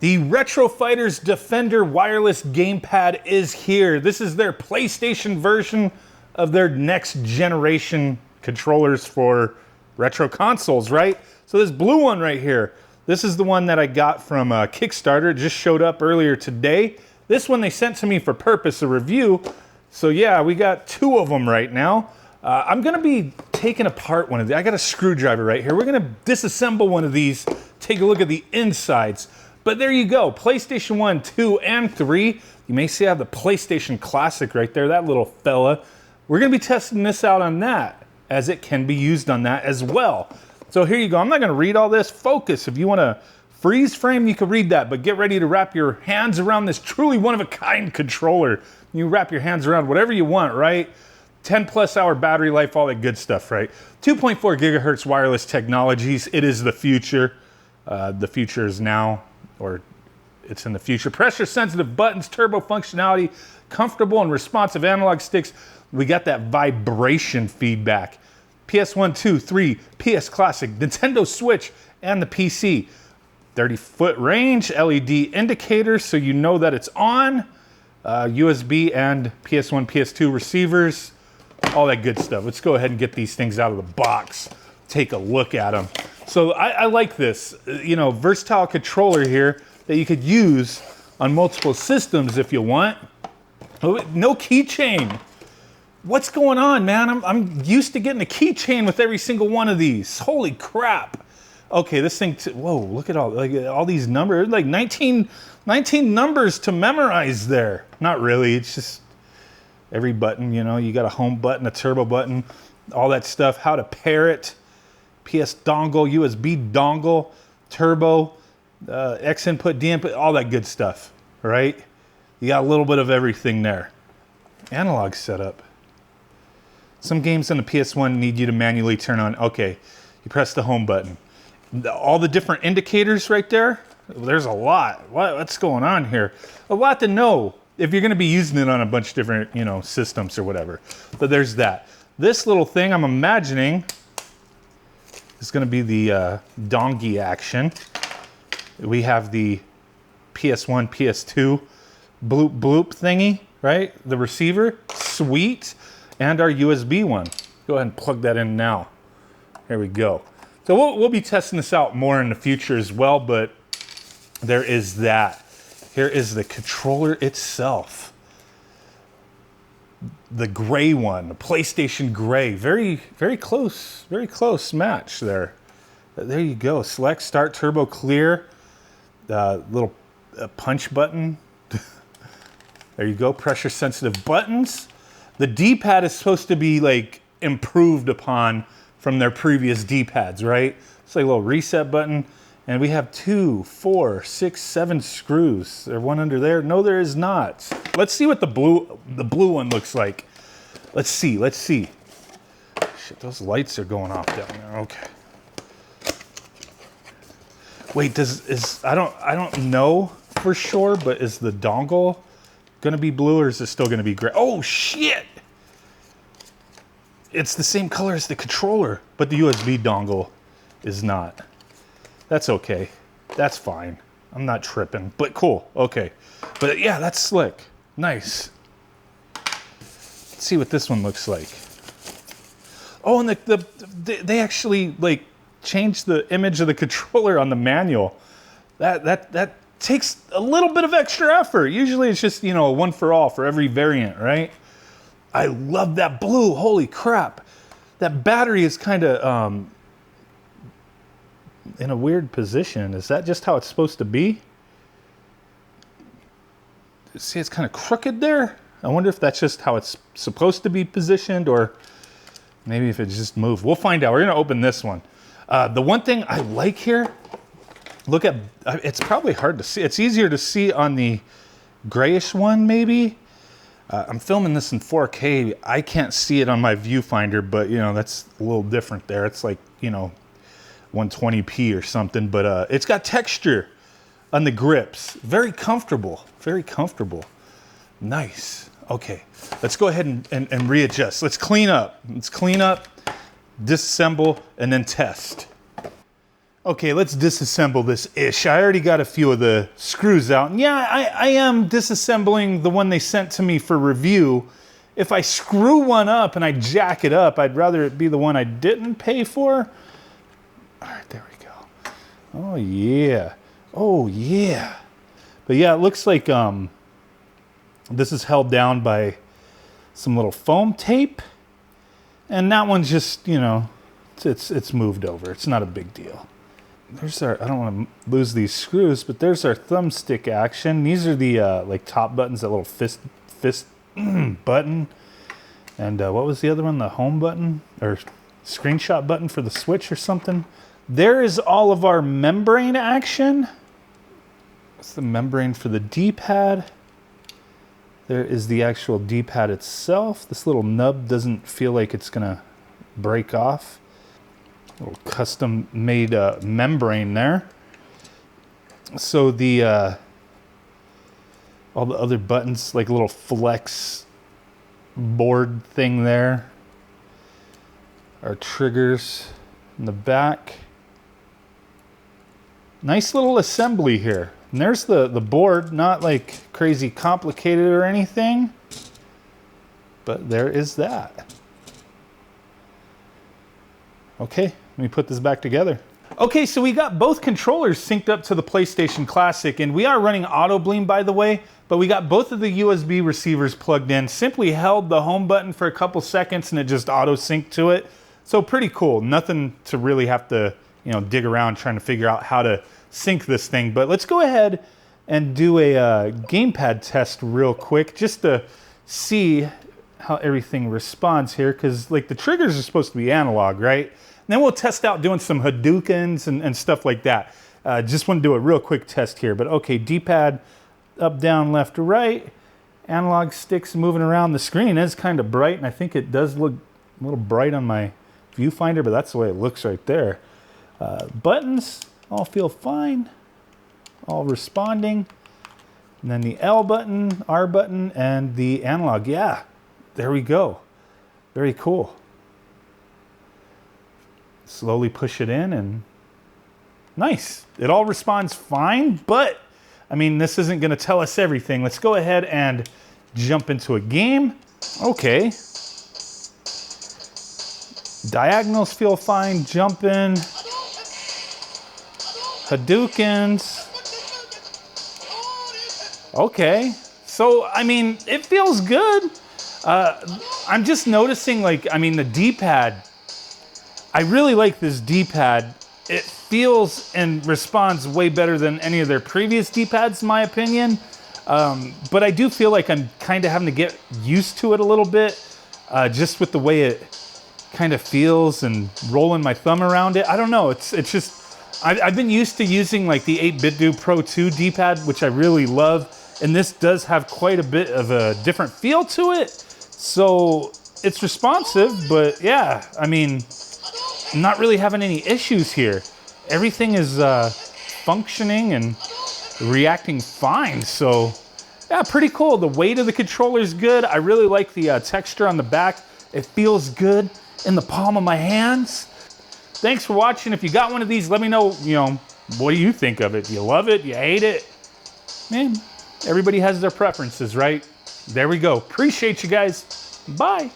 The Retro Fighters Defender wireless gamepad is here. This is their PlayStation version of their next generation controllers for retro consoles, right? So this blue one right here, this is the one that I got from Kickstarter. It just showed up earlier today. This one they sent to me for purpose of review. So yeah, we got two of them right now. I'm gonna be taking apart one of these. I got a screwdriver right here. We're gonna disassemble one of these, take a look at the insides. But there you go, PlayStation 1, 2, and 3. You may see I have the PlayStation Classic right there, that little fella. We're gonna be testing this out on that, as it can be used on that as well. So here you go, I'm not gonna read all this. Focus, if you wanna freeze frame, you can read that, but get ready to wrap your hands around this truly one-of-a-kind controller. You wrap your hands around whatever you want, right? 10+ hour battery life, all that good stuff, right? 2.4 gigahertz wireless technologies. It is the future. The future is now, or it's in the future. Pressure sensitive buttons, turbo functionality, comfortable and responsive analog sticks. We got that vibration feedback. PS1, 2, 3, PS Classic, Nintendo Switch, and the PC. 30-foot range, LED indicators so you know that it's on. USB and PS1, PS2 receivers, all that good stuff. Let's go ahead and get these things out of the box. Take a look at them. So I like this, you know, versatile controller here that you could use on multiple systems if you want. No keychain. What's going on, man? I'm used to getting a keychain with every single one of these. Holy crap. Okay, this thing, whoa, look at all these numbers, like 19 numbers to memorize there. Not really, it's just every button, you know, you got a home button, a turbo button, all that stuff, how to pair it, PS dongle, USB dongle, turbo, X input, D input, all that good stuff, right? You got a little bit of everything there. Analog setup. Some games on the PS1 need you to manually turn on, okay, you press the home button. All the different indicators right there, there's a lot. What's going on here? A lot to know if you're gonna be using it on a bunch of different, you know, systems or whatever. But there's that. This little thing, I'm imagining, is gonna be the dongy action. We have the PS1, PS2 bloop bloop thingy, right? The receiver, sweet. And our USB one. Go ahead and plug that in now. There we go. So we'll be testing this out more in the future as well, but there is that. Here is the controller itself. The gray one, the PlayStation gray. Very, very close match there. There you go. Select, start, turbo, clear. Little punch button. There you go. Pressure sensitive buttons. The D-pad is supposed to be like improved upon from their previous D-pads, right? It's like a little reset button. And we have 2, 4, 6, 7 screws. Is there one under there? No, there is not. Let's see what the blue one looks like. Let's see. Shit, those lights are going off down there. Okay. Wait, I don't know for sure, but is the dongle gonna be blue or is it still gonna be gray? Oh shit! It's the same color as the controller, but the USB dongle is not. That's okay. That's fine. I'm not tripping, but cool. Okay. But yeah, that's slick. Nice. Let's see what this one looks like. Oh, and they actually like changed the image of the controller on the manual. That takes a little bit of extra effort. Usually it's just, you know, one for all for every variant, right? I love that blue. Holy crap. That battery is kind of in a weird position. Is that just how it's supposed to be? See, it's kind of crooked there. I wonder if that's just how it's supposed to be positioned or maybe if it just moved. We'll find out. We're going to open this one. The one thing I like here, look at, it's probably hard to see. It's easier to see on the grayish one, maybe. I'm filming this in 4K. I can't see it on my viewfinder, but you know, that's a little different there. It's like, you know, 120p or something, but it's got texture on the grips. Very comfortable, very comfortable. Nice. Okay, let's go ahead and readjust. Let's clean up. Disassemble, and then test. Okay, let's disassemble this ish. I already got a few of the screws out. And yeah, I am disassembling the one they sent to me for review. If I screw one up and I jack it up, I'd rather it be the one I didn't pay for. All right, there we go. Oh yeah. Oh yeah. But yeah, it looks like this is held down by some little foam tape. And that one's just, you know, it's moved over. It's not a big deal. There's our, I don't want to lose these screws, but there's our thumbstick action. These are the like top buttons, that little fist button. And what was the other one? The home button or screenshot button for the Switch or something. There is all of our membrane action. That's the membrane for the D-pad. There is the actual D-pad itself. This little nub doesn't feel like it's gonna break off. Little custom made membrane there. So the all the other buttons, like a little flex board thing there. Our triggers in the back. Nice little assembly here. And there's the board, not like crazy complicated or anything, but there is that. Okay, let me put this back together. Okay, so we got both controllers synced up to the PlayStation Classic, and we are running Auto Bleem, by the way, but we got both of the USB receivers plugged in, simply held the home button for a couple seconds and it just auto synced to it. So pretty cool. Nothing to really have to, you know, dig around trying to figure out how to sync this thing. But let's go ahead and do a gamepad test real quick just to see how everything responds here, because like the triggers are supposed to be analog, right? And then we'll test out doing some Hadoukens and stuff like that. Just want to do a real quick test here. But okay, D-pad up, down, left to right. Analog sticks moving around. The screen is kind of bright, and I think it does look a little bright on my viewfinder, but that's the way it looks right there. Buttons all feel fine, all responding. And then the L button, R button, and the analog. Yeah, there we go. Very cool. Slowly push it in and nice. It all responds fine, but I mean, this isn't gonna tell us everything. Let's go ahead and jump into a game. Okay. Diagonals feel fine, jumping. Hadoukens. Okay. So, I mean, it feels good. I'm just noticing, like, I mean, the D-pad, I really like this D-pad. It feels and responds way better than any of their previous D-pads, in my opinion. But I do feel like I'm kind of having to get used to it a little bit, just with the way it kind of feels and rolling my thumb around it. I don't know. It's just, I've been used to using like the 8BitDo Pro 2 D-pad, which I really love. And this does have quite a bit of a different feel to it. So it's responsive, but yeah, I mean, I'm not really having any issues here. Everything is functioning and reacting fine. So yeah, pretty cool. The weight of the controller is good. I really like the texture on the back. It feels good in the palm of my hands. Thanks for watching. If you got one of these, let me know, you know, what do you think of it? Do you love it? Do you hate it? Man, everybody has their preferences, right? There we go. Appreciate you guys. Bye.